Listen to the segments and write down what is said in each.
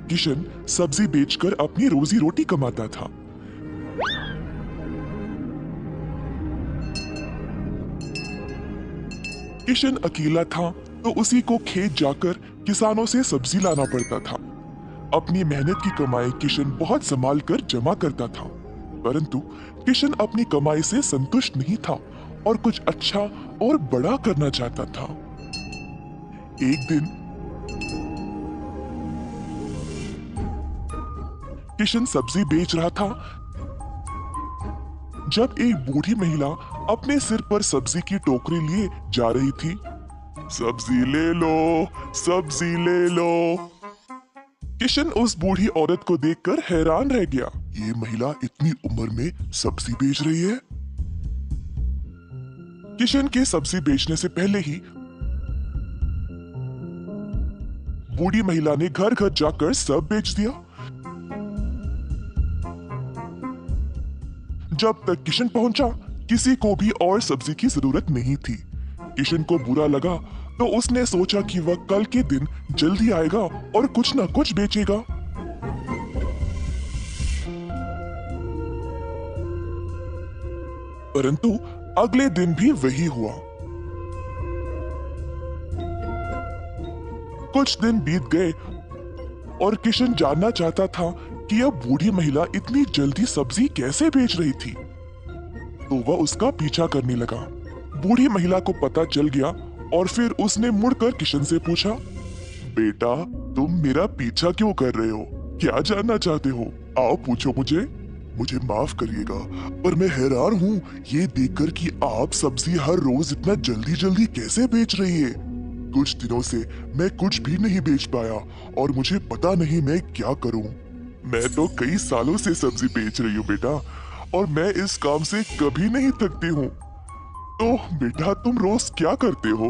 किशन सब्जी बेचकर अपनी रोजी रोटी कमाता था। किशन अकेला था तो उसी को खेत जाकर किसानों से सब्जी लाना पड़ता था। अपनी मेहनत की कमाई किशन बहुत संभाल कर जमा करता था, परंतु किशन अपनी कमाई से संतुष्ट नहीं था और कुछ अच्छा और बड़ा करना चाहता था। एक दिन किशन सब्जी बेच रहा था जब एक बूढ़ी महिला अपने सिर पर सब्जी की टोकरी लिए जा रही थी। सब्जी ले लो, सब्जी ले लो। किशन उस बूढ़ी औरत को देखकर हैरान रह गया। ये महिला इतनी उम्र में सब्जी बेच रही है। किशन के सब्जी बेचने से पहले ही बूढ़ी महिला ने घर घर जाकर सब बेच दिया। जब तक किशन पहुंचा, किसी को भी और सब्जी की जरूरत नहीं थी। किशन को बुरा लगा तो उसने सोचा कि वह कल के दिन जल्दी आएगा और कुछ ना कुछ बेचेगा। परंतु अगले दिन भी वही हुआ। कुछ दिन बीत गए और किशन जानना चाहता था कि यह बूढ़ी महिला इतनी जल्दी सब्जी कैसे बेच रही थी, तो वह उसका पीछा करने लगा। बूढ़ी महिला को पता चल गया और फिर उसने मुड़कर किशन से पूछा, बेटा तुम मेरा पीछा क्यों कर रहे हो? क्या जानना चाहते हो? आओ पूछो मुझे माफ करिएगा, पर मैं हैरान हूँ ये देखकर कि आप सब्जी हर रोज इतना जल्दी जल्दी कैसे बेच रही है। कुछ दिनों से मैं कुछ भी नहीं बेच पाया और मुझे पता नहीं मैं क्या करूं। मैं तो कई सालों से सब्जी बेच रही हूँ बेटा, और मैं इस काम से कभी नहीं थकती हूँ। तो बेटा तुम रोज क्या करते हो?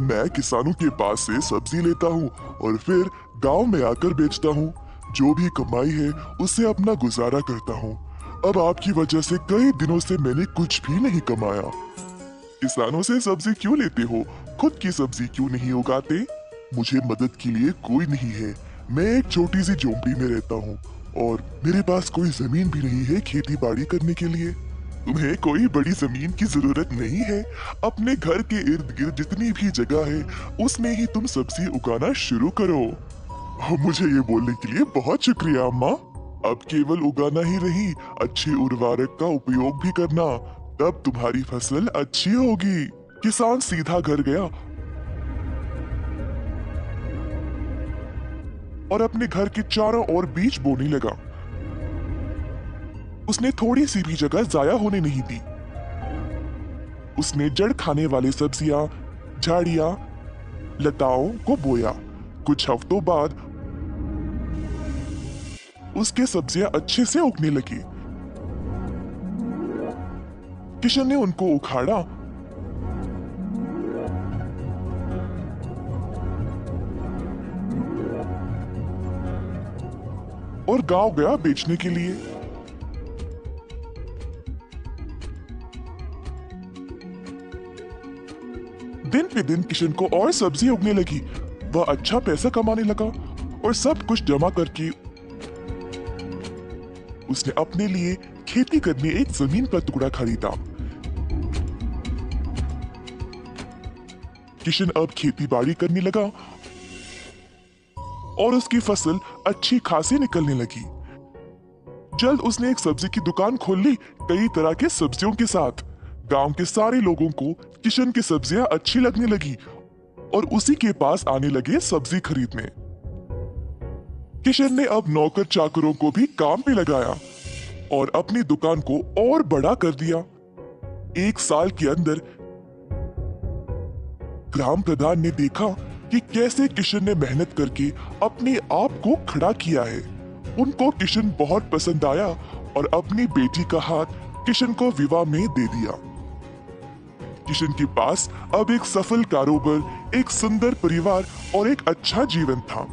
मैं किसानों के पास से सब्जी लेता हूँ और फिर गांव में आकर बेचता हूँ। जो भी कमाई है उससे अपना गुजारा करता हूँ। अब आपकी वजह से कई दिनों से मैंने कुछ भी नहीं कमाया। किसानों से सब्जी क्यों लेते हो? खुद की सब्जी क्यों नहीं उगाते? मुझे मदद के लिए कोई नहीं है। मैं एक छोटी सी झोंपड़ी में रहता हूँ और मेरे पास कोई जमीन भी नहीं है खेती बाड़ी करने के लिए। तुम्हें कोई बड़ी जमीन की जरूरत नहीं है। अपने घर के इर्द गिर्द जितनी भी जगह है उसमें ही तुम सब्जी उगाना शुरू करो। मुझे ये बोलने के लिए बहुत शुक्रिया अम्मा। अब केवल उगाना ही नहीं, अच्छे उर्वरक का उपयोग भी करना, तब तुम्हारी फसल अच्छी होगी। किसान सीधा घर गया और अपने घर के चारों ओर बीज बोने लगा। उसने थोड़ी सी भी जगह जाया होने नहीं दी। उसने जड़ खाने वाली सब्जियां, झाड़ियां, लताओं को बोया। कुछ हफ्तों बाद उसके सब्जियां अच्छे से उगने लगी। किशन ने उनको उखाड़ा और गांव गया बेचने के लिए। दिन पे दिन किशन को और सब्जी उगने लगी। वह अच्छा पैसा कमाने लगा और सब कुछ जमा करके उसने अपने लिए खेती करने एक जमीन पर टुकड़ा खरीदा। किशन अब खेती बाड़ी करने लगा और उसकी फसल अच्छी खासी निकलने लगी। जल्द उसने एक सब्जी की दुकान खोल ली, कई तरह के सब्जियों के साथ। गांव के सारे लोगों को किशन की सब्जियां अच्छी लगने लगी और उसी के पास आने लगे सब्जी खरीदने। किशन ने अब नौकर चाकरों को भी काम पे लगाया और अपनी दुकान को और बड़ा कर दिया। एक साल के अंदर ग्राम प्रधान ने देखा कि कैसे किशन ने मेहनत करके अपने आप को खड़ा किया है। उनको किशन बहुत पसंद आया और अपनी बेटी का हाथ किशन को विवाह में दे दिया। किशन के पास अब एक सफल कारोबार, एक सुंदर परिवार और एक अच्छा जीवन था।